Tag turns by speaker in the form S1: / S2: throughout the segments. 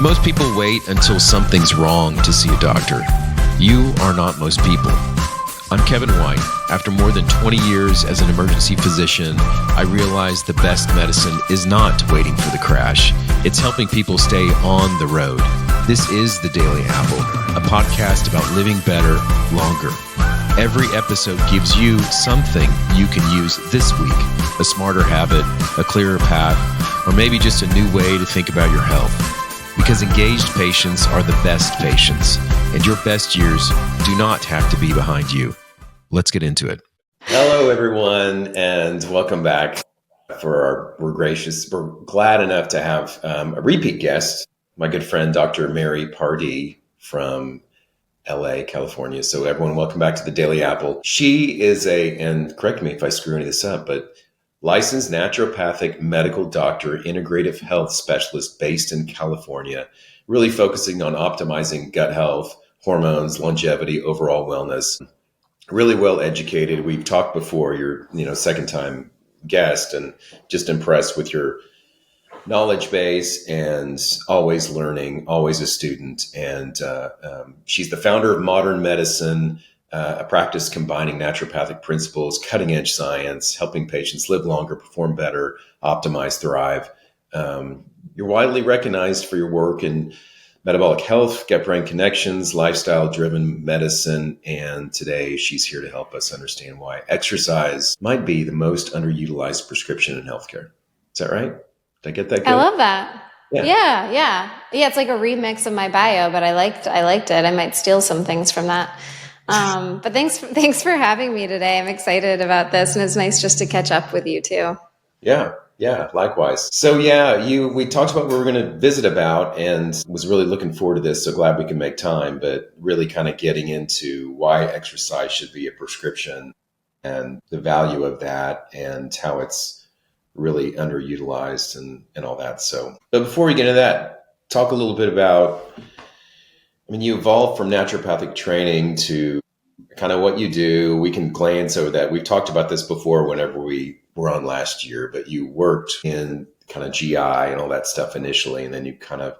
S1: Most people wait until something's wrong to see a doctor. You are not most people. I'm Kevin White. After more than 20 years as an emergency physician, I realized the best medicine is not waiting for the crash. It's helping people stay on the road. This is The Daily Apple, a podcast about living better, longer. Every episode gives you something you can use this week. A smarter habit, a clearer path, or maybe just a new way to think about your health. Because engaged patients are the best patients, and your best years do not have to be behind you. Let's get into it. Hello, everyone, and welcome back. We're glad enough to have a repeat guest, my good friend, Dr. Mary Pardee from LA, California. So everyone, welcome back to the Daily Apple. She is and correct me if I screw any of this up, but licensed naturopathic medical doctor, integrative health specialist based in California, really focusing on optimizing gut health, hormones, longevity, overall wellness. Really well educated. We've talked before. You're, second time guest, and just impressed with your knowledge base and always learning, always a student. And she's the founder of Modern Medicine, a practice combining naturopathic principles, cutting edge science, helping patients live longer, perform better, optimize, thrive. You're widely recognized for your work in metabolic health, gut-brain connections, lifestyle-driven medicine, and today she's here to help us understand why exercise might be the most underutilized prescription in healthcare. Is that right? Did I get that good?
S2: I love that. Yeah. It's like a remix of my bio, but I liked it. I might steal some things from that. But thanks for having me today. I'm excited about this, and it's nice just to catch up with you too.
S1: Yeah, likewise. So we talked about what we were going to visit about, and was really looking forward to this. So glad we can make time, but really kind of getting into why exercise should be a prescription and the value of that and how it's really underutilized and all that. So, but before we get into that, talk a little bit about, you evolved from naturopathic training to kind of what you do. We can glance over that. We've talked about this before whenever we were on last year, but you worked in kind of GI and all that stuff initially, and then you kind of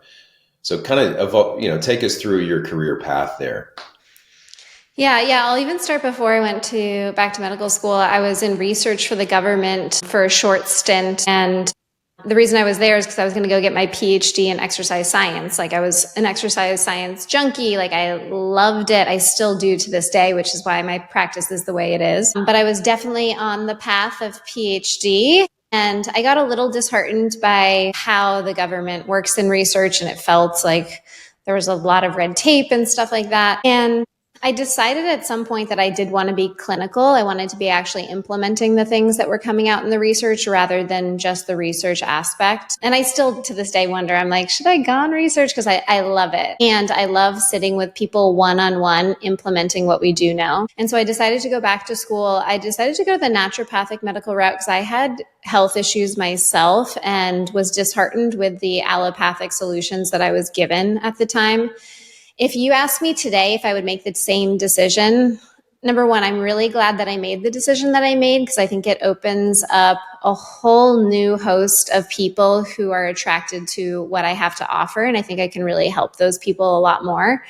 S1: evolve, take us through your career path there.
S2: Yeah. I'll even start before I went back to medical school. I was in research for the government for a short stint, and the reason I was there is because I was going to go get my PhD in exercise science. Like, I was an exercise science junkie. Like, I loved it. I still do to this day, which is why my practice is the way it is. But I was definitely on the path of PhD. And I got a little disheartened by how the government works in research. And it felt like there was a lot of red tape and stuff like that. And I decided at some point that I did want to be clinical. I wanted to be actually implementing the things that were coming out in the research rather than just the research aspect. And I still to this day wonder, I'm like, should I go on research? Because I love it. And I love sitting with people one-on-one implementing what we do know. And so I decided to go back to school. I decided to go the naturopathic medical route because I had health issues myself and was disheartened with the allopathic solutions that I was given at the time. If you ask me today if I would make the same decision, number one, I'm really glad that I made the decision that I made because I think it opens up a whole new host of people who are attracted to what I have to offer. And I think I can really help those people a lot more.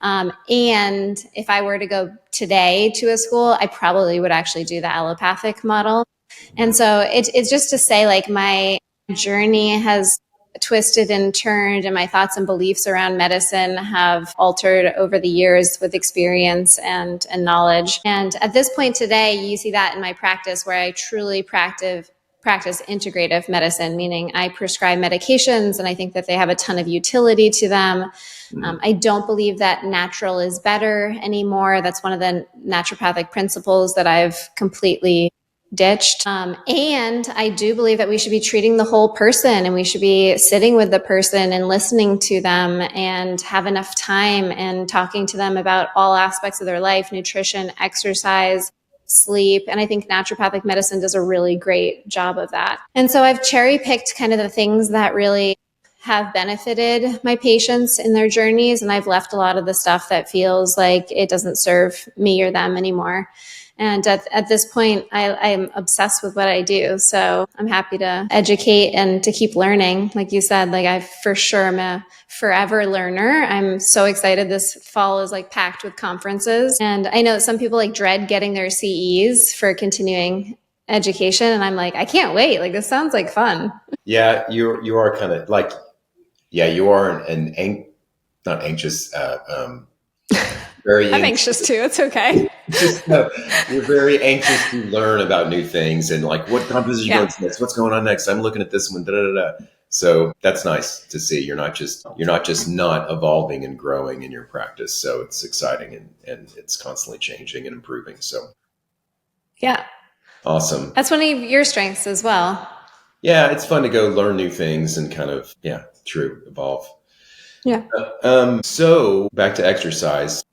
S2: And if I were to go today to a school, I probably would actually do the allopathic model. And so it's just to say, like, my journey has twisted and turned, and my thoughts and beliefs around medicine have altered over the years with experience and knowledge. And at this point today, you see that in my practice where I truly practice integrative medicine, meaning I prescribe medications and I think that they have a ton of utility to them. I don't believe that natural is better anymore. That's one of the naturopathic principles that I've completely ditched. And I do believe that we should be treating the whole person, and we should be sitting with the person and listening to them and have enough time and talking to them about all aspects of their life, nutrition, exercise, sleep. And I think naturopathic medicine does a really great job of that. And so I've cherry picked kind of the things that really have benefited my patients in their journeys, and I've left a lot of the stuff that feels like it doesn't serve me or them anymore. And at this point, I'm obsessed with what I do. So I'm happy to educate and to keep learning. Like you said, like I for sure am a forever learner. I'm so excited. This fall is like packed with conferences. And I know that some people like dread getting their CEs for continuing education. And I'm like, I can't wait. Like this sounds like fun.
S3: Yeah, you are kind of like, yeah, you are not anxious, very
S2: I'm anxious too. It's okay.
S3: just you're very anxious to learn about new things and like what conferences are you going to next? What's going on next? I'm looking at this one. Da, da, da, da. So that's nice to see. You're not just not evolving and growing in your practice. So it's exciting and it's constantly changing and improving. So
S2: yeah,
S3: awesome.
S2: That's one of your strengths as well.
S3: Yeah, it's fun to go learn new things and kind of evolve.
S2: Yeah.
S3: So back to exercise.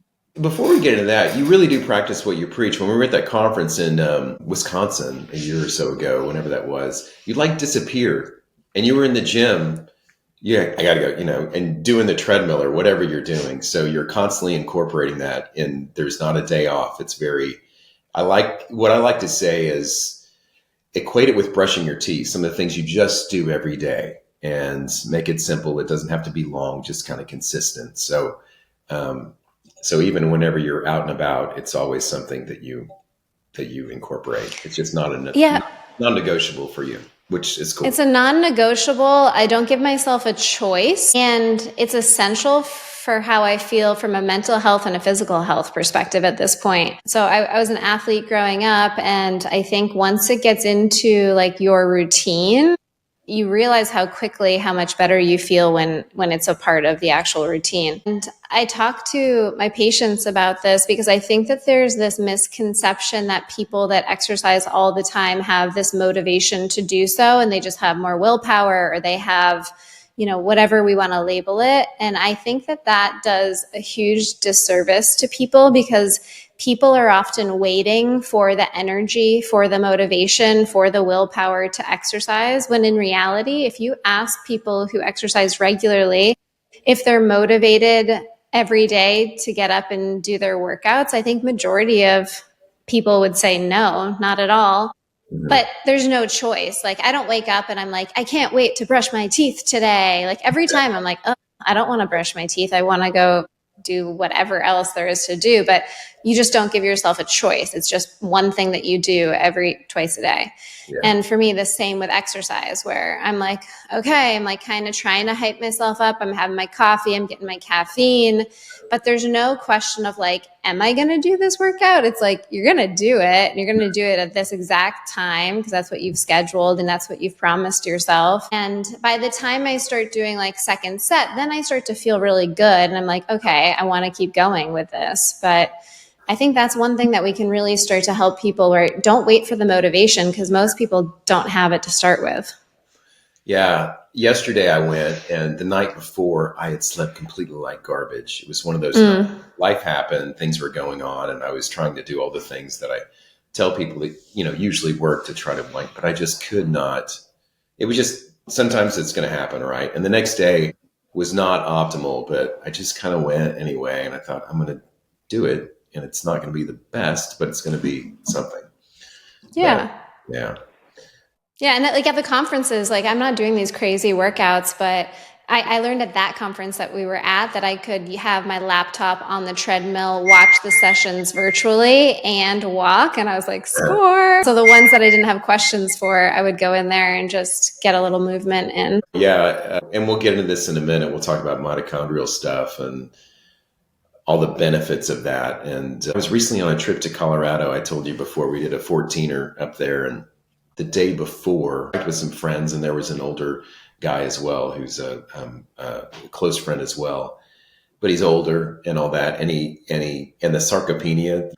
S3: Before we get into that, you really do practice what you preach. When we were at that conference in Wisconsin a year or so ago, whenever that was, you like disappeared and you were in the gym. Yeah, I got to go, and doing the treadmill or whatever you're doing. So you're constantly incorporating that and there's not a day off. It's what I like to say is equate it with brushing your teeth. Some of the things you just do every day and make it simple. It doesn't have to be long, just kind of consistent. So, so even whenever you're out and about, it's always something that you incorporate. It's just not non-negotiable for you, which is cool.
S2: It's a non-negotiable. I don't give myself a choice, and it's essential for how I feel from a mental health and a physical health perspective at this point. So I was an athlete growing up, and I think once it gets into like your routine, you realize how much better you feel when it's a part of the actual routine. And I talk to my patients about this because I think that there's this misconception that people that exercise all the time have this motivation to do so, and they just have more willpower, or they have, whatever we want to label it. And I think that does a huge disservice to people because people are often waiting for the energy, for the motivation, for the willpower to exercise, when in reality, if you ask people who exercise regularly if they're motivated every day to get up and do their workouts, I think majority of people would say no, not at all. Mm-hmm. But there's no choice. Like I don't wake up and I'm like, I can't wait to brush my teeth today. Like every time I'm like, oh, I don't want to brush my teeth. I want to go do whatever else there is to do, but you just don't give yourself a choice. It's just one thing that you do twice a day. Yeah. And for me, the same with exercise, where I'm like, okay, I'm like kind of trying to hype myself up. I'm having my coffee, I'm getting my caffeine, but there's no question of like, am I going to do this workout? It's like, you're going to do it. And you're going to do it at this exact time because that's what you've scheduled and that's what you've promised yourself. And by the time I start doing like second set, then I start to feel really good. And I'm like, okay, I want to keep going with this. But I think that's one thing that we can really start to help people, where don't wait for the motivation, because most people don't have it to start with.
S3: Yeah. Yesterday I went, and the night before I had slept completely like garbage. It was one of those life happened, things were going on, and I was trying to do all the things that I tell people that, usually work to try to like, but I just could not. It was just, sometimes it's going to happen, right? And the next day was not optimal, but I just kind of went anyway, and I thought, I'm going to do it. And it's not going to be the best, but it's going to be something.
S2: Yeah.
S3: But, yeah.
S2: Yeah. And like at the conferences, like I'm not doing these crazy workouts, but I learned at that conference that we were at that I could have my laptop on the treadmill, watch the sessions virtually and walk. And I was like, score. So the ones that I didn't have questions for, I would go in there and just get a little movement in.
S3: Yeah. And we'll get into this in a minute. We'll talk about mitochondrial stuff and all the benefits of that. And I was recently on a trip to Colorado. I told you before, we did a 14er up there. And the day before, I was with some friends, and there was an older guy as well, who's a close friend as well, but he's older and all that. And the sarcopenia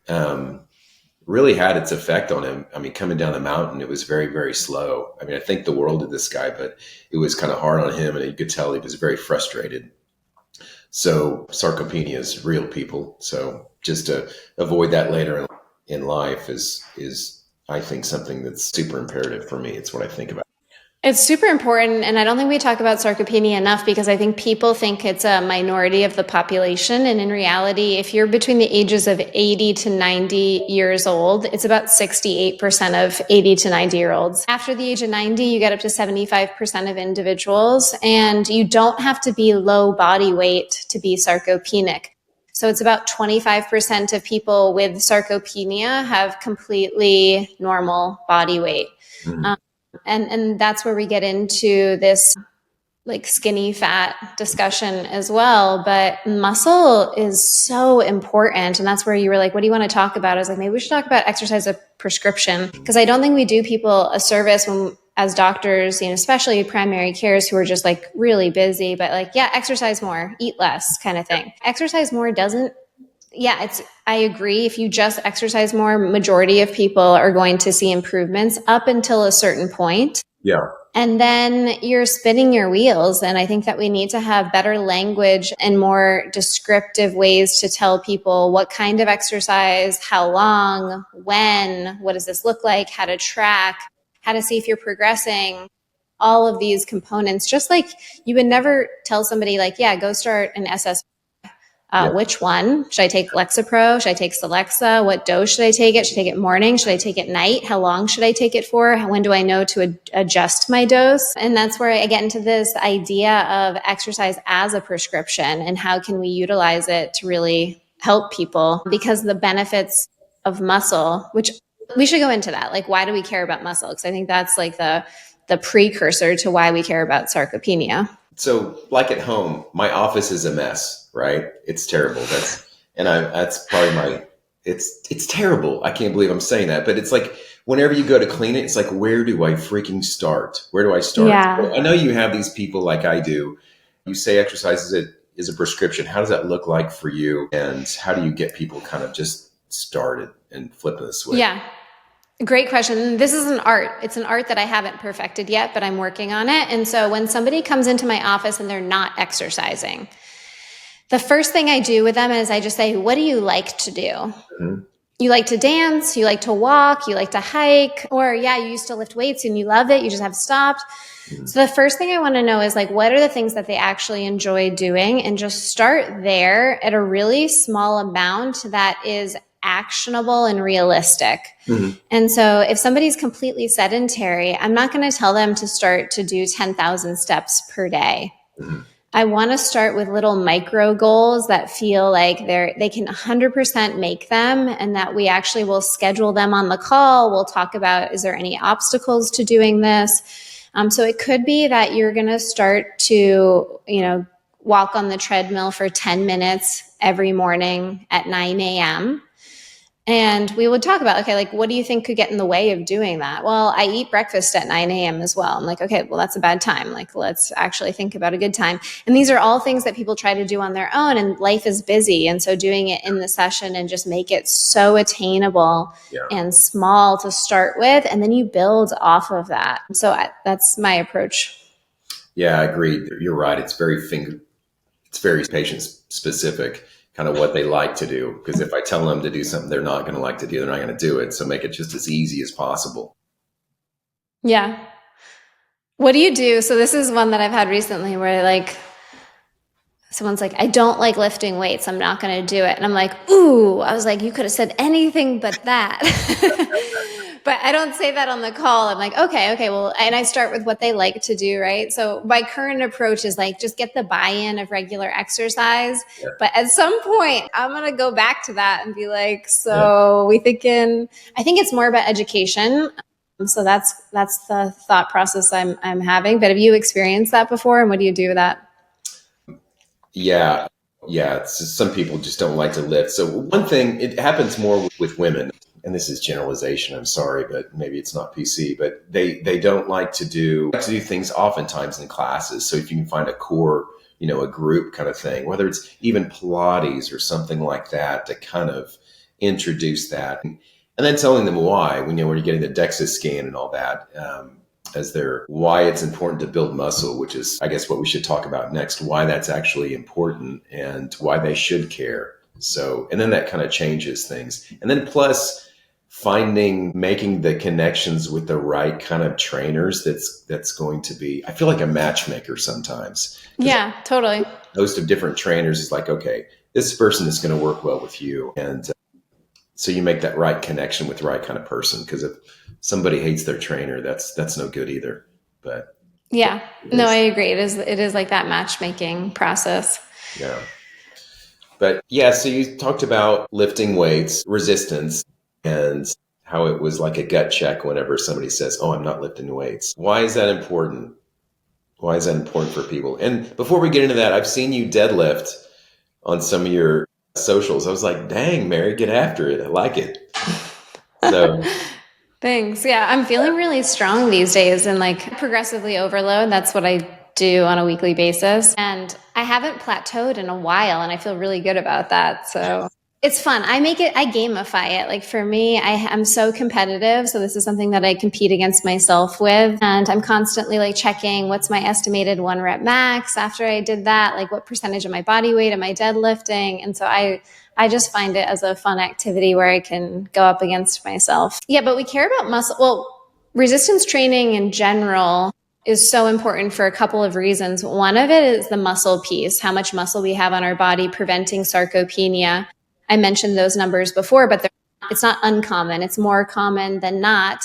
S3: really had its effect on him. I mean, coming down the mountain, it was very, very slow. I mean, I think the world of this guy, but it was kind of hard on him, and you could tell he was very frustrated. So sarcopenia is real, people. So just to avoid that later in life is I think something that's super imperative for me. It's what I think about.
S2: It's super important. And I don't think we talk about sarcopenia enough because I think people think it's a minority of the population. And in reality, if you're between the ages of 80 to 90 years old, it's about 68% of 80 to 90-year-olds. After the age of 90, you get up to 75% of individuals. And you don't have to be low body weight to be sarcopenic. So it's about 25% of people with sarcopenia have completely normal body weight.
S3: Mhm.
S2: And that's where we get into this like skinny fat discussion as well. But muscle is so important. And that's where you were like, what do you want to talk about? I was like, maybe we should talk about exercise as a prescription. Because I don't think we do people a service when as doctors, especially primary cares who are just like really busy, but like, yeah, exercise more, eat less kind of thing. Exercise more doesn't I agree. If you just exercise more, majority of people are going to see improvements up until a certain point.
S3: Yeah.
S2: And then you're spinning your wheels. And I think that we need to have better language and more descriptive ways to tell people what kind of exercise, how long, when, what does this look like, how to track, how to see if you're progressing, all of these components. Just like you would never tell somebody like, yeah, go start an SS.
S3: Yeah.
S2: Which one? Should I take Lexapro? Should I take Celexa? What dose should I take it? Should I take it morning? Should I take it night? How long should I take it for? When do I know to adjust my dose? And that's where I get into this idea of exercise as a prescription and how can we utilize it to really help people, because the benefits of muscle, which we should go into that. Like, why do we care about muscle? Because I think that's like the precursor to why we care about sarcopenia.
S3: So, like at home, my office is a mess, right? It's terrible. That's probably it's terrible. I can't believe I'm saying that, but it's like whenever you go to clean it, it's like, where do I freaking start? Where do I start?
S2: Yeah.
S3: Well, I know you have these people like I do. You say exercise is a prescription. How does that look like for you? And how do you get people kind of just started and flipping the switch?
S2: Yeah. Great question. This is an art. It's an art that I haven't perfected yet, but I'm working on it. And so when somebody comes into my office and they're not exercising, the first thing I do with them is I just say, what do you like to do? Mm-hmm. You like to dance, you like to walk, you like to hike, or yeah, you used to lift weights and you love it, you just have stopped. Mm-hmm. So the first thing I want to know is like, what are the things that they actually enjoy doing? And just start there at a really small amount that is actionable and realistic. Mm-hmm. And so if somebody's completely sedentary, I'm not going to tell them to start to do 10,000 steps per day. Mm-hmm. I want to start with little micro goals that feel like they can 100% make them, and that we actually will schedule them on the call. We'll talk about, is there any obstacles to doing this? So it could be that you're going to start to, walk on the treadmill for 10 minutes every morning at 9 a.m. And we would talk about, okay, like, what do you think could get in the way of doing that? Well, I eat breakfast at 9 a.m. as well. I'm like, okay, well, that's a bad time. Like, let's actually think about a good time. And these are all things that people try to do on their own, and life is busy. And so doing it in the session and just make it so attainable and small to start with, and then you build off of that. So that's my approach.
S3: Yeah, I agree. You're right. It's very patient specific. Kind of what they like to do. Because if I tell them to do something they're not going to like to do, they're not going to do it. So make it just as easy as possible.
S2: Yeah. What do you do? So this is one that I've had recently where like, someone's like, I don't like lifting weights. I'm not going to do it. And I'm like, ooh, I was like, you could have said anything but that. But I don't say that on the call. I'm like, okay, well, and I start with what they like to do, right? So my current approach is like, just get the buy-in of regular exercise. Yeah. But at some point, I'm going to go back to that and be like, I think it's more about education. So that's the thought process I'm having. But have you experienced that before? And what do you do with that?
S3: Yeah. It's just, some people just don't like to lift. So one thing, it happens more with women. And this is generalization, I'm sorry, but maybe it's not PC, but they don't like to do things oftentimes in classes. So if you can find a core, a group kind of thing, whether it's even Pilates or something like that, to kind of introduce that. And then telling them why, when you're getting the DEXA scan and all that, why it's important to build muscle, which is, I guess, what we should talk about next, why that's actually important and why they should care. So, and then that kind of changes things. And then plus, making the connections with the right kind of trainers that's going to be, I feel like a matchmaker sometimes.
S2: Yeah, totally.
S3: A host of different trainers is like, okay, this person is going to work well with you. And so you make that right connection with the right kind of person. Because if somebody hates their trainer, that's no good either. But
S2: yeah, no, I agree. It is like that matchmaking process.
S3: yeah. But yeah, so you talked about lifting weights, resistance, and how it was like a gut check whenever somebody says, "Oh, I'm not lifting weights." Why is that important? Why is that important for people? And before we get into that, I've seen you deadlift on some of your socials. I was like, dang, Mary, get after it. I like it. So
S2: Thanks. Yeah, I'm feeling really strong these days and like progressively overload. That's what I do on a weekly basis. And I haven't plateaued in a while and I feel really good about that. So it's fun. I gamify it. Like for me, I'm so competitive. So this is something that I compete against myself with. And I'm constantly like checking what's my estimated 1 rep max. After I did that, like what percentage of my body weight am I deadlifting? And so I just find it as a fun activity where I can go up against myself. Yeah, but we care about muscle. Well, resistance training in general is so important for a couple of reasons. One of it is the muscle piece, how much muscle we have on our body, preventing sarcopenia. I mentioned those numbers before, but it's not uncommon. It's more common than not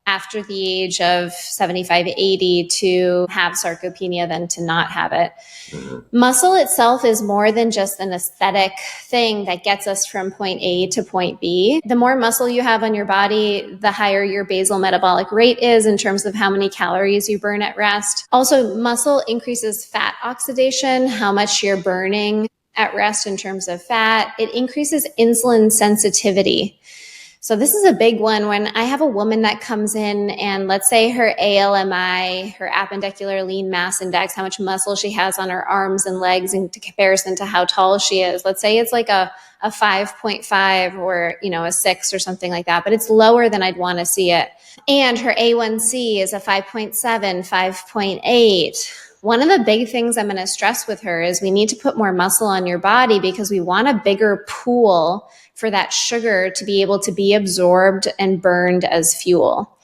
S2: after the age of 75, 80 to have sarcopenia than to not have it. Muscle itself is more than just an aesthetic thing that gets us from point A to point B. The more muscle you have on your body, the higher your basal metabolic rate is in terms of how many calories you burn at rest. Also, muscle increases fat oxidation, how much you're burning at rest in terms of fat. It increases insulin sensitivity. So this is a big one. When I have a woman that comes in and let's say her ALMI, her appendicular lean mass index, how much muscle she has on her arms and legs in comparison to how tall she is. Let's say it's like a 5.5 or, a 6 or something like that, but it's lower than I'd want to see it. And her A1C is a 5.7, 5.8. One of the big things I'm going to stress with her is we need to put more muscle on your body because we want a bigger pool for that sugar to be able to be absorbed and burned as fuel.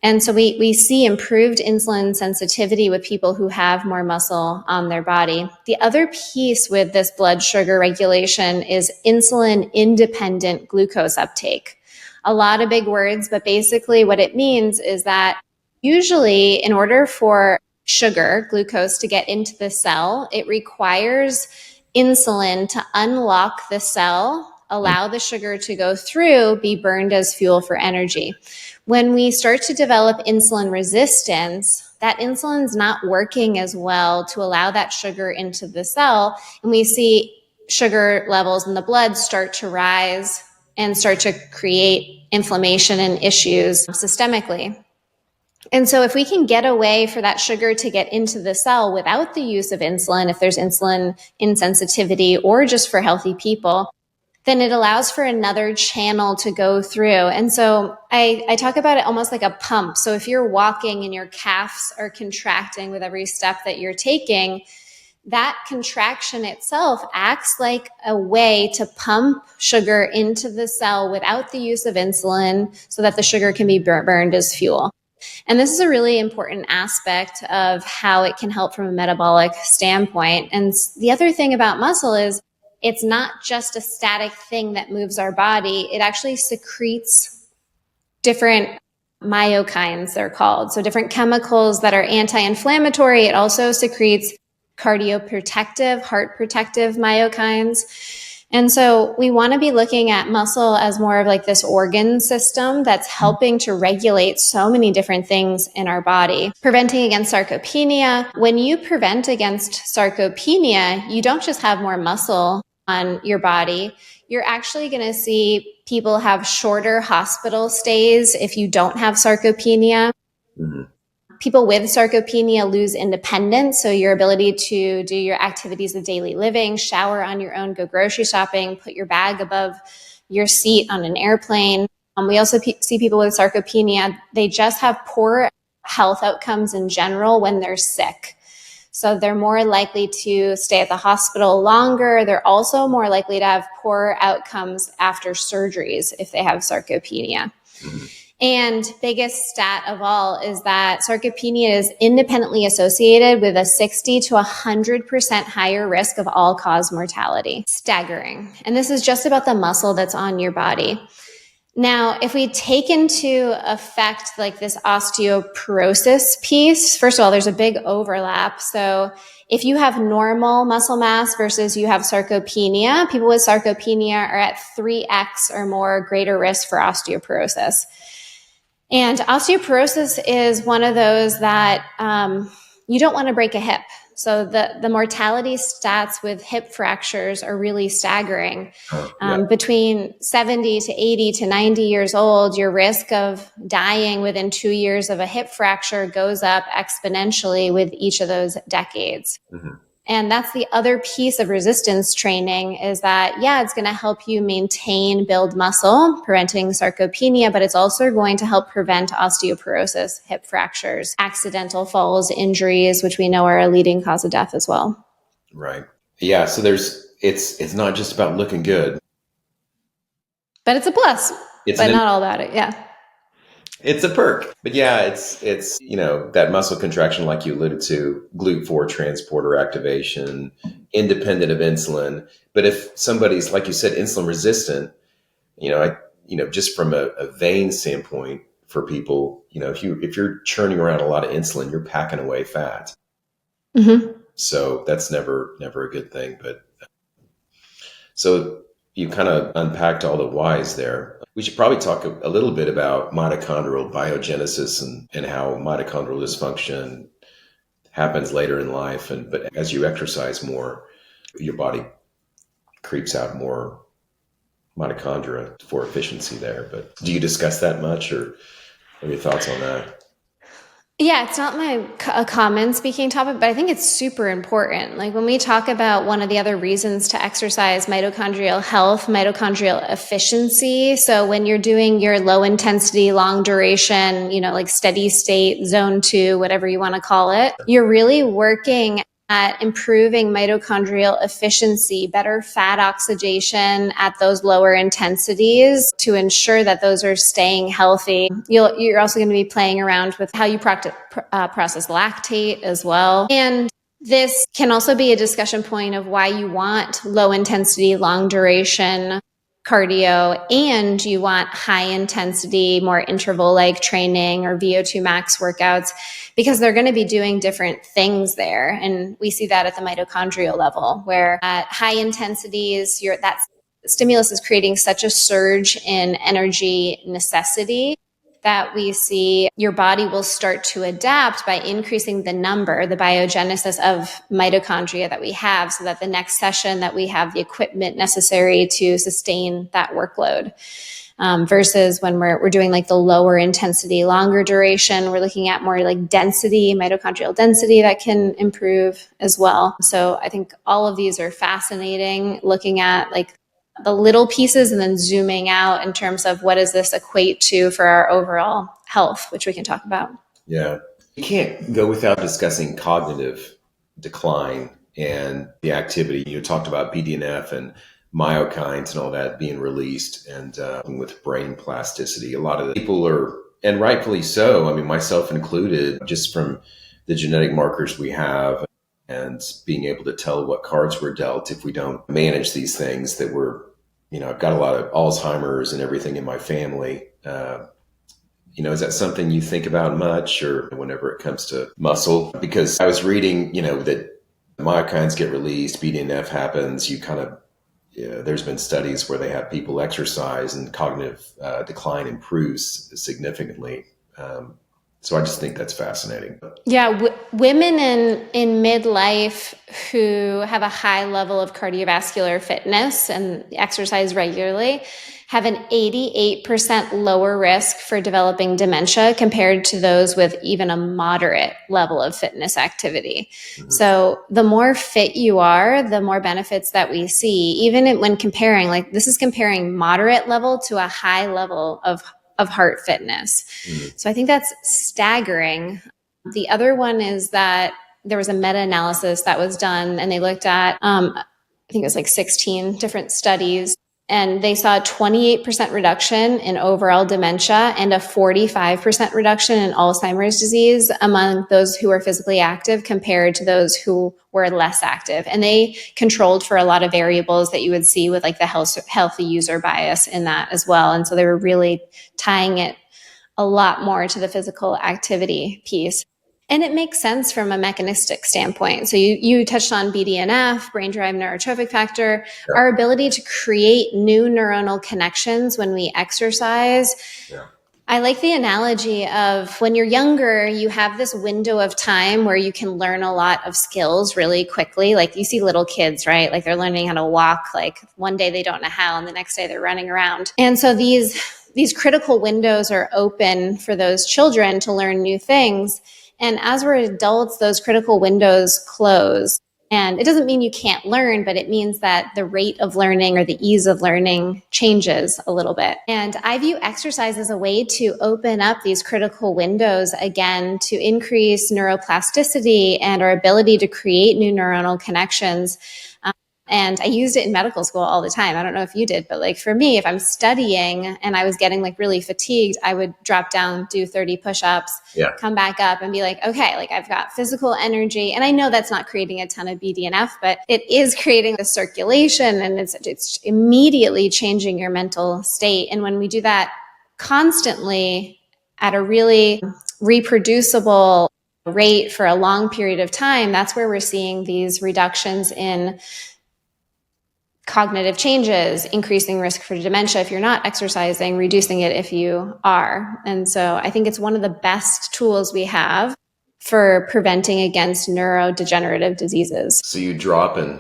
S2: And so we see improved insulin sensitivity with people who have more muscle on their body. The other piece with this blood sugar regulation is insulin independent glucose uptake. A lot of big words, but basically what it means is that usually in order for sugar, glucose, to get into the cell, it requires insulin to unlock the cell, allow the sugar to go through, be burned as fuel for energy. When we start to develop insulin resistance, that insulin's not working as well to allow that sugar into the cell, and we see sugar levels in the blood start to rise and start to create inflammation and issues systemically. And so if we can get a way for that sugar to get into the cell without the use of insulin, if there's insulin insensitivity or just for healthy people, then it allows for another channel to go through. And so I talk about it almost like a pump. So if you're walking and your calves are contracting with every step that you're taking, that contraction itself acts like a way to pump sugar into the cell without the use of insulin so that the sugar can be burned as fuel. And this is a really important aspect of how it can help from a metabolic standpoint. And the other thing about muscle is it's not just a static thing that moves our body. It actually secretes different myokines, they're called. So different chemicals that are anti-inflammatory. It also secretes cardioprotective, heart protective myokines. And so we want to be looking at muscle as more of like this organ system that's helping to regulate so many different things in our body. Preventing against sarcopenia. When you prevent against sarcopenia, you don't just have more muscle on your body. You're actually going to see people have shorter hospital stays if you don't have sarcopenia. Mm-hmm. People with sarcopenia lose independence, so your ability to do your activities of daily living, shower on your own, go grocery shopping, put your bag above your seat on an airplane. We also see people with sarcopenia, they just have poor health outcomes in general when they're sick. So they're more likely to stay at the hospital longer. They're also more likely to have poor outcomes after surgeries if they have sarcopenia.
S3: Mm-hmm.
S2: And biggest stat of all is that sarcopenia is independently associated with a 60 to 100% higher risk of all-cause mortality. Staggering. And this is just about the muscle that's on your body. Now, if we take into effect like this osteoporosis piece, first of all, there's a big overlap. So if you have normal muscle mass versus you have sarcopenia, people with sarcopenia are at 3x or more greater risk for osteoporosis. And osteoporosis is one of those that you don't want to break a hip. So the mortality stats with hip fractures are really staggering. Between 70 to 80 to 90 years old, your risk of dying within 2 years of a hip fracture goes up exponentially with each of those decades.
S3: Mm-hmm.
S2: And that's the other piece of resistance training is that, yeah, it's going to help you maintain, build muscle, preventing sarcopenia, but it's also going to help prevent osteoporosis, hip fractures, accidental falls, injuries, which we know are a leading cause of death as well.
S3: Right. Yeah. So it's not just about looking good.
S2: But it's a plus, but not all about it. Yeah.
S3: It's a perk. But yeah, it's that muscle contraction, like you alluded to, GLUT4 transporter activation, independent of insulin. But if somebody's, like you said, insulin resistant, just from a vein standpoint for people, if you're churning around a lot of insulin, you're packing away fat.
S2: Mm-hmm.
S3: So that's never a good thing. But so you kind of unpacked all the whys there. We should probably talk a little bit about mitochondrial biogenesis and how mitochondrial dysfunction happens later in life. But as you exercise more, your body creeps out more mitochondria for efficiency there. But do you discuss that much, or what are your thoughts on that?
S2: Yeah, it's not a common speaking topic, but I think it's super important. Like when we talk about one of the other reasons to exercise mitochondrial health, mitochondrial efficiency. So when you're doing your low intensity, long duration, like steady state, zone 2, whatever you want to call it, you're really working at improving mitochondrial efficiency, better fat oxidation at those lower intensities to ensure that those are staying healthy. You're also going to be playing around with how you process lactate as well. And this can also be a discussion point of why you want low intensity, long duration cardio, and you want high intensity, more interval like training or VO2 max workouts, because they're going to be doing different things there. And we see that at the mitochondrial level, where at high intensities, that stimulus is creating such a surge in energy necessity that we see your body will start to adapt by increasing the biogenesis of mitochondria that we have, so that the next session that we have the equipment necessary to sustain that workload. Versus when we're doing like the lower intensity, longer duration, we're looking at more like density, mitochondrial density that can improve as well. So I think all of these are fascinating, looking at like the little pieces and then zooming out in terms of what does this equate to for our overall health, which we can talk about.
S3: Yeah. You can't go without discussing cognitive decline and the activity. You talked about BDNF and myokines and all that being released, and with brain plasticity. A lot of the people are, and rightfully so, I mean, myself included, just from the genetic markers we have and being able to tell what cards we're dealt if we don't manage these things, that I've got a lot of Alzheimer's and everything in my family. Is that something you think about much, or whenever it comes to muscle? Because I was reading, that myokines get released, BDNF happens, there's been studies where they have people exercise and cognitive decline improves significantly. So I just think that's fascinating.
S2: Yeah, women in midlife who have a high level of cardiovascular fitness and exercise regularly have an 88% lower risk for developing dementia compared to those with even a moderate level of fitness activity. Mm-hmm. So the more fit you are, the more benefits that we see, even when comparing, like this is comparing moderate level to a high level of heart fitness. Mm-hmm. So I think that's staggering. The other one is that there was a meta-analysis that was done, and they looked at, I think it was like 16 different studies, and they saw a 28% reduction in overall dementia and a 45% reduction in Alzheimer's disease among those who were physically active compared to those who were less active. And they controlled for a lot of variables that you would see with like the healthy user bias in that as well. And so they were really tying it a lot more to the physical activity piece. And it makes sense from a mechanistic standpoint. So you touched on BDNF, brain-derived neurotrophic factor,
S3: Yeah.
S2: our ability to create new neuronal connections when we exercise.
S3: Yeah.
S2: I like the analogy of when you're younger, you have this window of time where you can learn a lot of skills really quickly. Like you see little kids, right? Like they're learning how to walk. Like one day they don't know how, and the next day they're running around. And so these critical windows are open for those children to learn new things. And as we're adults, those critical windows close. And it doesn't mean you can't learn, but it means that the rate of learning or the ease of learning changes a little bit. And I view exercise as a way to open up these critical windows again to increase neuroplasticity and our ability to create new neuronal connections. And I used it in medical school all the time. I don't know if you did, but like for me, if I'm studying and I was getting like really fatigued, I would drop down, do 30 push-ups, come back up and be like, okay, like I've got physical energy. And I know that's not creating a ton of BDNF, but it is creating the circulation, and it's immediately changing your mental state. And when we do that constantly at a really reproducible rate for a long period of time, that's where we're seeing these reductions in cognitive changes, increasing risk for dementia if you're not exercising, reducing it if you are. And so I think it's one of the best tools we have for preventing against neurodegenerative diseases.
S3: So you drop in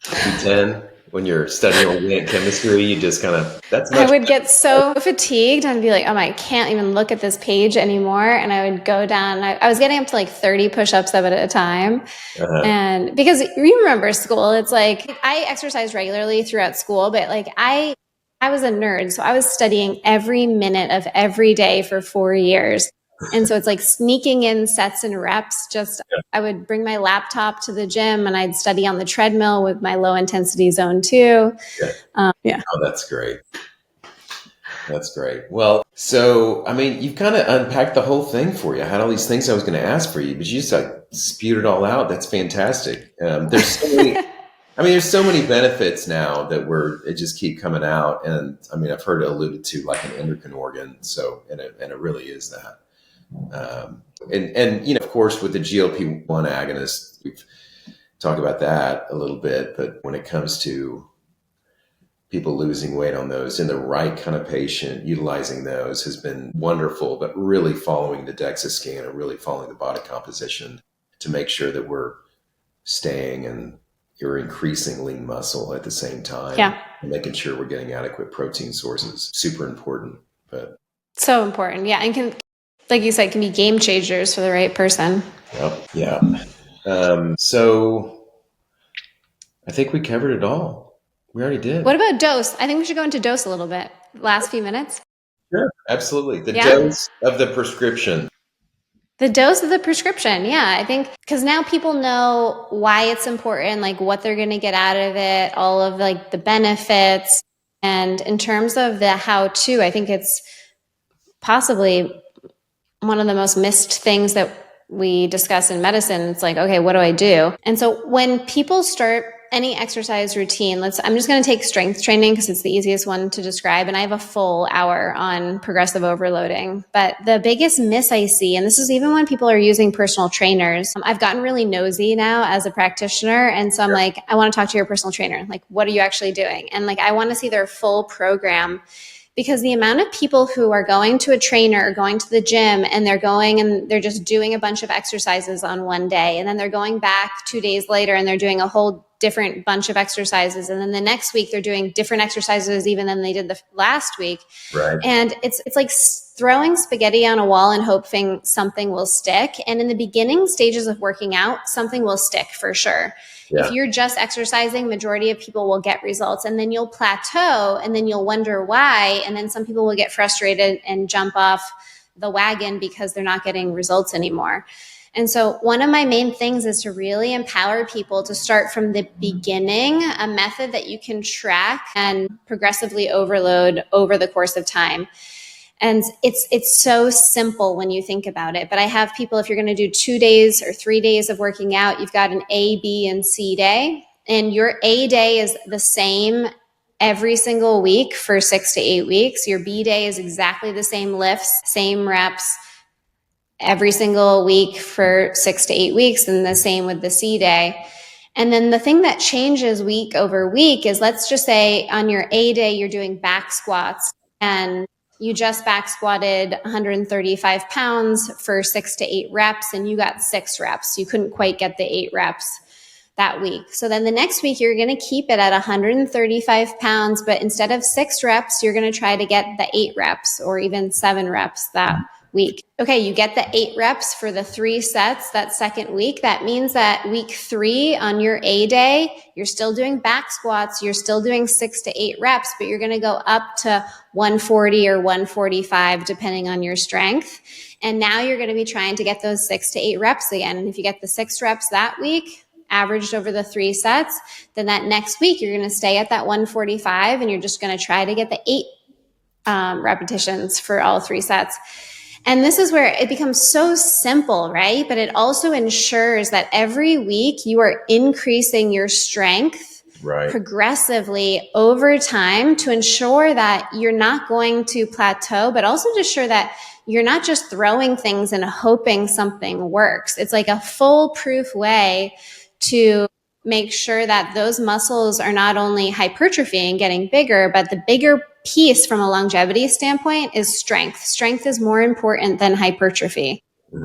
S3: P10 when you're studying organic chemistry, you just kind of,
S2: I would get so fatigued and be like, oh my, I can't even look at this page anymore. And I would go down, I was getting up to like 30 push-ups of it at a time. And because you remember school, it's like, I exercised regularly throughout school, but like I was a nerd. So I was studying every minute of every day for 4 years. And so it's like sneaking in sets and reps. I would bring my laptop to the gym and I'd study on the treadmill with my low intensity zone 2.
S3: Oh, that's great. That's great. Well, so, I mean, you've kind of unpacked the whole thing for you. I had all these things I was going to ask for you, but you just like spewed it all out. That's fantastic. There's so many, there's so many benefits now that it just keep coming out. And I mean, I've heard it alluded to like an endocrine organ. So, and it really is that. And of course, with the GLP-1 agonist, we've talked about that a little bit, but when it comes to people losing weight on those in the right kind of patient, utilizing those has been wonderful, but really following the DEXA scan and really following the body composition to make sure that we're staying and you're increasing lean muscle at the same time. And making sure we're getting adequate protein sources. Super important. But
S2: so important. Yeah. And like you said, can be game changers for the right person.
S3: Yeah. So I think we covered it all. We already did.
S2: What about dose? I think we should go into dose a little bit. Last few minutes.
S3: Sure. Absolutely. The dose of the prescription.
S2: The dose of the prescription. Yeah. I think because now people know why it's important, like what they're going to get out of it, all of like the benefits. And in terms of the how-to, I think it's possibly one of the most missed things that we discuss in medicine. It's like, okay, what do I do? And so when people start any exercise routine, I'm just going to take strength training because it's the easiest one to describe. And I have a full hour on progressive overloading. But the biggest miss I see, and this is even when people are using personal trainers, I've gotten really nosy now as a practitioner. And so I'm like, I want to talk to your personal trainer. Like, what are you actually doing? And like, I want to see their full program. Because the amount of people who are going to a trainer or going to the gym and they're just doing a bunch of exercises on one day, and then they're going back 2 days later and they're doing a whole different bunch of exercises, and then the next week they're doing different exercises even than they did the last week.
S3: Right.
S2: And it's like throwing spaghetti on a wall and hoping something will stick. And in the beginning stages of working out, something will stick for sure. Yeah. If you're just exercising, majority of people will get results, and then you'll plateau and then you'll wonder why. And then some people will get frustrated and jump off the wagon because they're not getting results anymore. And so one of my main things is to really empower people to start from the beginning, a method that you can track and progressively overload over the course of time. And it's so simple when you think about it. But I have people, if you're going to do 2 days or 3 days of working out, you've got an A, B, and C day. And your A day is the same every single week for 6 to 8 weeks. Your B day is exactly the same lifts, same reps every single week for 6 to 8 weeks, and the same with the C day. And then the thing that changes week over week is, let's just say on your A day, you're doing back squats and you just back squatted 135 pounds for 6 to 8 reps and you got 6 reps. You couldn't quite get the 8 reps that week. So then the next week, you're going to keep it at 135 pounds, but instead of 6 reps, you're going to try to get the 8 reps or even 7 reps that week. Okay, you get the 8 reps for the 3 sets that second week. That means that week 3 on your A day, you're still doing back squats, you're still doing 6 to 8 reps, but you're going to go up to 140 or 145 depending on your strength. And now you're going to be trying to get those 6 to 8 reps again. And if you get the 6 reps that week, averaged over the 3 sets, then that next week you're going to stay at that 145 and you're just going to try to get the 8 repetitions for all 3 sets. And this is where it becomes so simple, right? But it also ensures that every week you are increasing your strength progressively over time to ensure that you're not going to plateau, but also to ensure that you're not just throwing things and hoping something works. It's like a foolproof way to make sure that those muscles are not only hypertrophy and getting bigger, but the bigger piece from a longevity standpoint is strength. Strength is more important than hypertrophy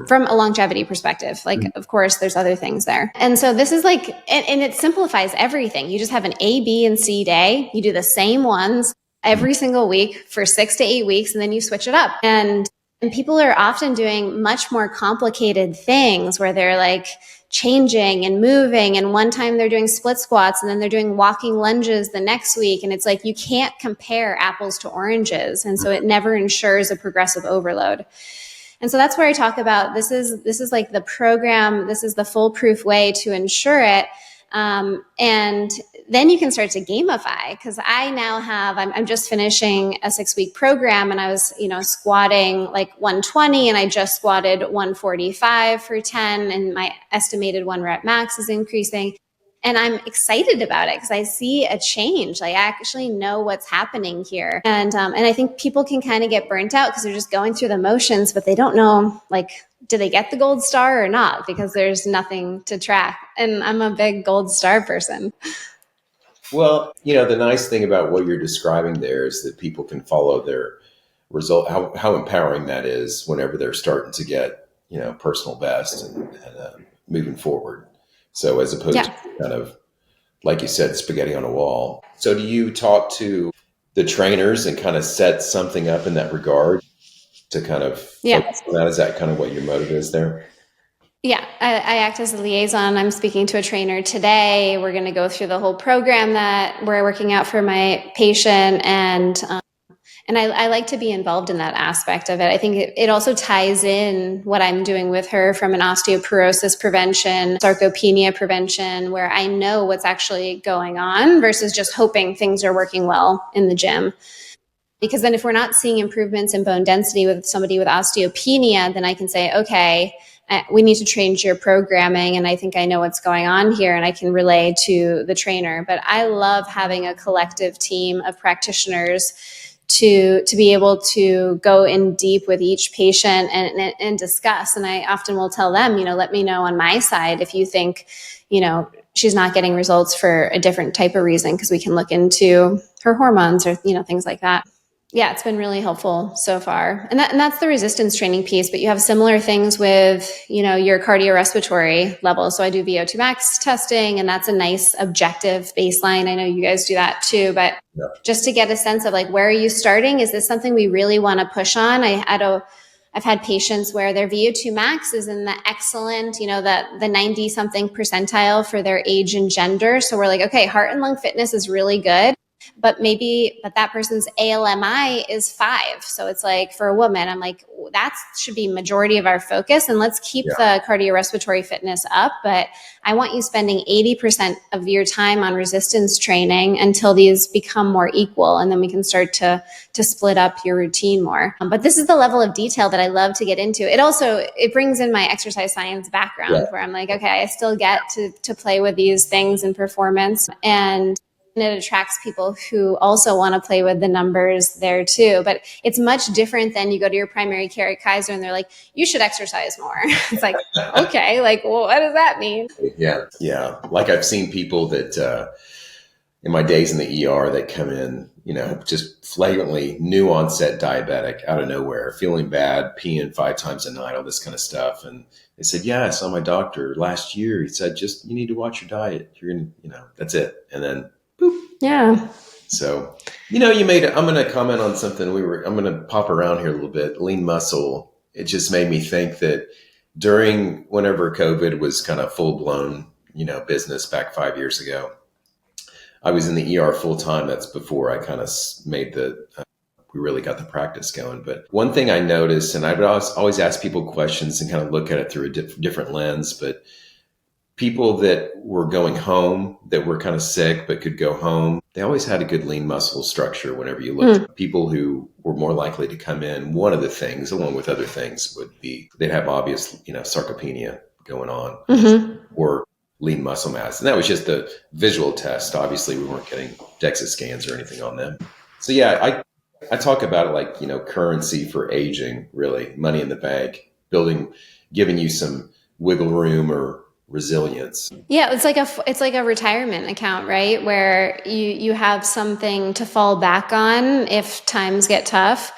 S2: from a longevity perspective. Like, of course, there's other things there. And so this is like, and it simplifies everything. You just have an A, B, and C day. You do the same ones every single week for 6 to 8 weeks, and then you switch it up. And people are often doing much more complicated things where they're like changing and moving. And one time they're doing split squats and then they're doing walking lunges the next week. And it's like, you can't compare apples to oranges. And so it never ensures a progressive overload. And so that's where I talk about this is like the program. This is the foolproof way to ensure it. And then you can start to gamify, because I now have, I'm just finishing a 6-week program and I was, squatting like 120 and I just squatted 145 for 10 and my estimated 1 rep max is increasing. And I'm excited about it because I see a change. I actually know what's happening here. And I think people can kind of get burnt out because they're just going through the motions, but they don't know, like, do they get the gold star or not? Because there's nothing to track. And I'm a big gold star person.
S3: Well, the nice thing about what you're describing there is that people can follow their result, how empowering that is whenever they're starting to get, personal best and moving forward. So as opposed to kind of, like you said, spaghetti on a wall. So do you talk to the trainers and kind of set something up in that regard to kind of focus on that? Is that kind of what your motive is there?
S2: Yeah, I act as a liaison. I'm speaking to a trainer today. We're going to go through the whole program that we're working out for my patient. And I like to be involved in that aspect of it. I think it also ties in what I'm doing with her from an osteoporosis prevention, sarcopenia prevention, where I know what's actually going on versus just hoping things are working well in the gym. Because then if we're not seeing improvements in bone density with somebody with osteopenia, then I can say, okay, we need to change your programming. And I think I know what's going on here and I can relay to the trainer. But I love having a collective team of practitioners to be able to go in deep with each patient and discuss. And I often will tell them, let me know on my side if you think, she's not getting results for a different type of reason, because we can look into her hormones or, things like that. Yeah, it's been really helpful so far. And that's the resistance training piece, but you have similar things with, your cardiorespiratory level. So I do VO2 max testing, and that's a nice objective baseline. I know you guys do that too, but just to get a sense of like, where are you starting? Is this something we really want to push on? I've had patients where their VO2 max is in the excellent, the 90 something percentile for their age and gender. So we're like, okay, heart and lung fitness is really good, but that person's ALMI is 5. So it's like for a woman, I'm like, that should be majority of our focus. And let's keep the cardiorespiratory fitness up. But I want you spending 80% of your time on resistance training until these become more equal. And then we can start to split up your routine more. But this is the level of detail that I love to get into. It brings in my exercise science background where I'm like, okay, I still get to play with these things in performance, and it attracts people who also want to play with the numbers there too. But it's much different than you go to your primary care at Kaiser and they're like, you should exercise more. It's like, okay, like, well, what does that mean?
S3: Yeah. Yeah. Like I've seen people that, in my days in the ER that come in, just flagrantly new onset diabetic out of nowhere, feeling bad, peeing 5 times a night, all this kind of stuff. And they said, yeah, I saw my doctor last year. He said, you need to watch your diet. You're going to, that's it. And then boop.
S2: Yeah.
S3: So, I'm going to comment on something I'm going to pop around here a little bit. Lean muscle. It just made me think that whenever COVID was kind of full blown, business back 5 years ago, I was in the ER full time. That's before I kind of made we really got the practice going. But one thing I noticed, and I would always ask people questions and kind of look at it through a different lens, but people that were going home, that were kind of sick but could go home, they always had a good lean muscle structure whenever you looked at people who were more likely to come in. One of the things, along with other things, would be they'd have obvious, sarcopenia going on or lean muscle mass. And that was just a visual test. Obviously, we weren't getting DEXA scans or anything on them. So yeah, I talk about it like, currency for aging, really, money in the bank, giving you some wiggle room or resilience.
S2: Yeah, it's like a retirement account, right? Where you have something to fall back on if times get tough.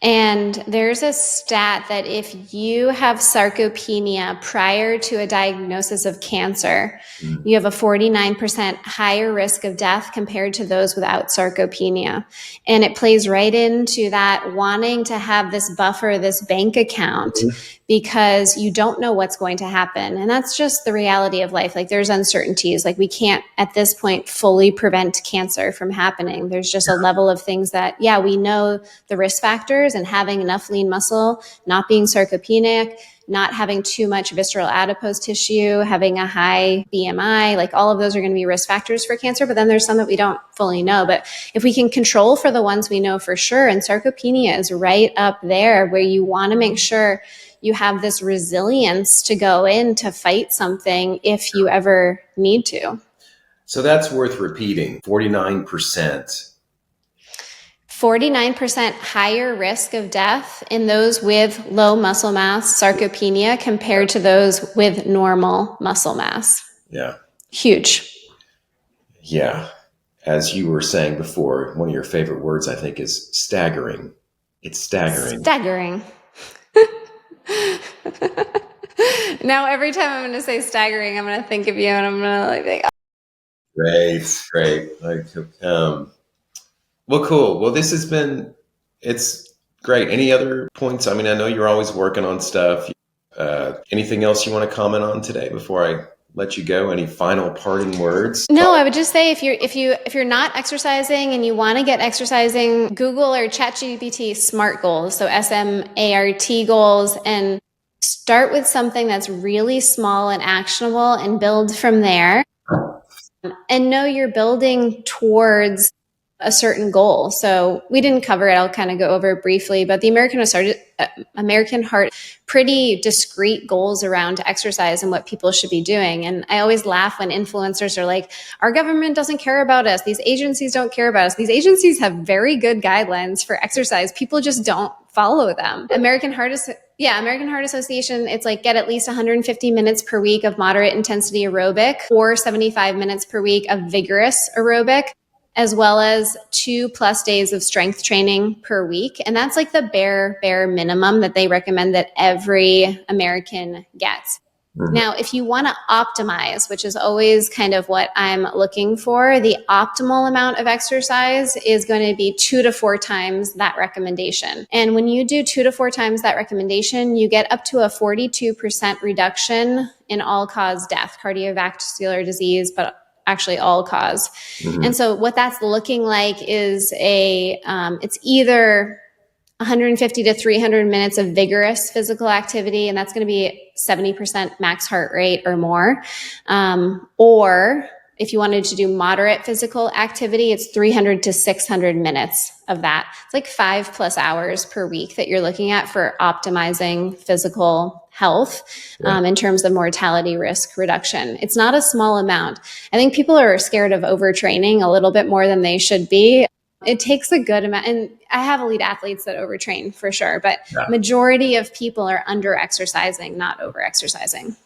S2: And there's a stat that if you have sarcopenia prior to a diagnosis of cancer, you have a 49% higher risk of death compared to those without sarcopenia. And it plays right into that wanting to have this buffer, this bank account, because you don't know what's going to happen. And that's just the reality of life. Like there's uncertainties. Like we can't at this point fully prevent cancer from happening. There's just a level of things that, we know the risk factors, and having enough lean muscle, not being sarcopenic, not having too much visceral adipose tissue, having a high BMI, like all of those are going to be risk factors for cancer. But then there's some that we don't fully know. But if we can control for the ones we know for sure, and sarcopenia is right up there where you want to make sure you have this resilience to go in to fight something if you ever need to.
S3: So that's worth repeating. 49%.
S2: 49% higher risk of death in those with low muscle mass, sarcopenia, compared to those with normal muscle mass.
S3: Yeah.
S2: Huge.
S3: Yeah. As you were saying before, one of your favorite words, I think, is staggering. It's staggering.
S2: Staggering. Now, every time I'm going to say staggering, I'm going to think of you and I'm going to think,
S3: Great. Well, cool. Well, it's great. Any other points? I mean, I know you're always working on stuff. Anything else you want to comment on today before I let you go? Any final parting words?
S2: No, I would just say if you're not exercising and you want to get exercising, Google or ChatGPT SMART goals. So SMART goals, and start with something that's really small and actionable and build from there. And know you're building towards a certain goal. So we didn't cover it. I'll kind of go over it briefly, but the American Heart, pretty discrete goals around exercise and what people should be doing. And I always laugh when influencers are like, our government doesn't care about us. These agencies don't care about us. These agencies have very good guidelines for exercise. People just don't follow them. American Heart Association, it's like get at least 150 minutes per week of moderate intensity aerobic or 75 minutes per week of vigorous aerobic, as well as 2+ days of strength training per week. And that's like the bare minimum that they recommend that every American gets. Now, if you want to optimize, which is always kind of what I'm looking for, the optimal amount of exercise is going to be 2 to 4 times that recommendation. And when you do 2 to 4 times that recommendation, you get up to a 42% reduction in all-cause death, cardiovascular disease, but actually all cause.
S3: Mhm.
S2: And so what that's looking like is it's either 150 to 300 minutes of vigorous physical activity, and that's going to be 70% max heart rate or more. Or if you wanted to do moderate physical activity, it's 300 to 600 minutes of that. It's like 5+ hours per week that you're looking at for optimizing physical health in terms of mortality risk reduction. It's not a small amount. I think people are scared of overtraining a little bit more than they should be. It takes a good amount, and I have elite athletes that overtrain for sure, but
S3: Yeah.
S2: majority of people are under exercising, not over exercising.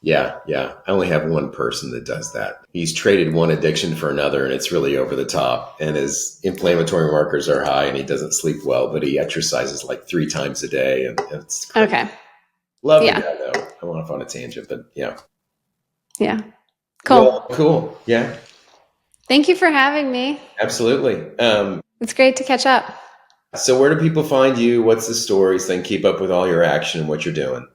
S3: Yeah, yeah. I only have one person that does that. He's traded one addiction for another, and it's really over the top. And his inflammatory markers are high, and he doesn't sleep well, but he exercises like 3 times a day, and it's crazy.
S2: Okay.
S3: Love the
S2: Yeah.
S3: guy, though. I went off on a tangent, but yeah.
S2: Yeah. Cool.
S3: Well, cool. Yeah,
S2: Thank you for having me.
S3: absolutely.
S2: It's great to catch up.
S3: So where do people find you? What's the stories? Then keep up with all your action and what you're doing.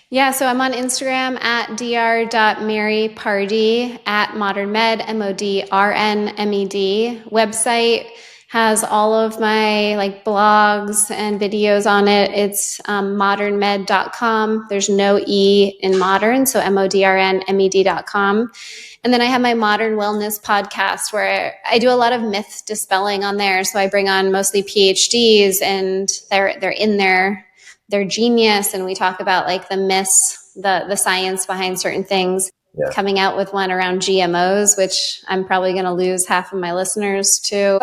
S2: Yeah, so I'm on Instagram at dr.marypardee, at modernmed, modrnmed. Website has all of my like blogs and videos on it. It's modernmed.com. There's no E in modern, so modrnmed.com. And then I have my Modern Wellness podcast where I do a lot of myth dispelling on there. So I bring on mostly PhDs, and they're in their genius, and we talk about like the myths, the science behind certain things.
S3: Yeah.
S2: Coming out with one around GMOs, which I'm probably going to lose half of my listeners to.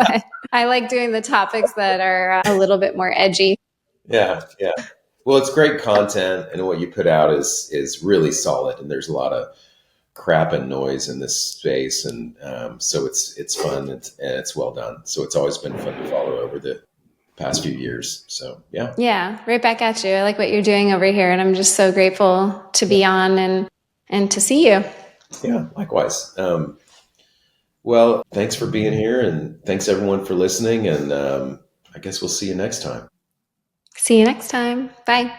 S2: I like doing the topics that are a little bit more edgy.
S3: Yeah, yeah. Well, it's great content, and what you put out is really solid. And there's a lot of crap and noise in this space, and so it's fun and it's well done. So it's always been fun to follow over the past few years. So
S2: yeah, right back at you. I like what you're doing over here, and I'm just so grateful to be on and to see you.
S3: Yeah, likewise. Well, thanks for being here, and thanks everyone for listening, and I guess we'll see you next time.
S2: See you next time. Bye.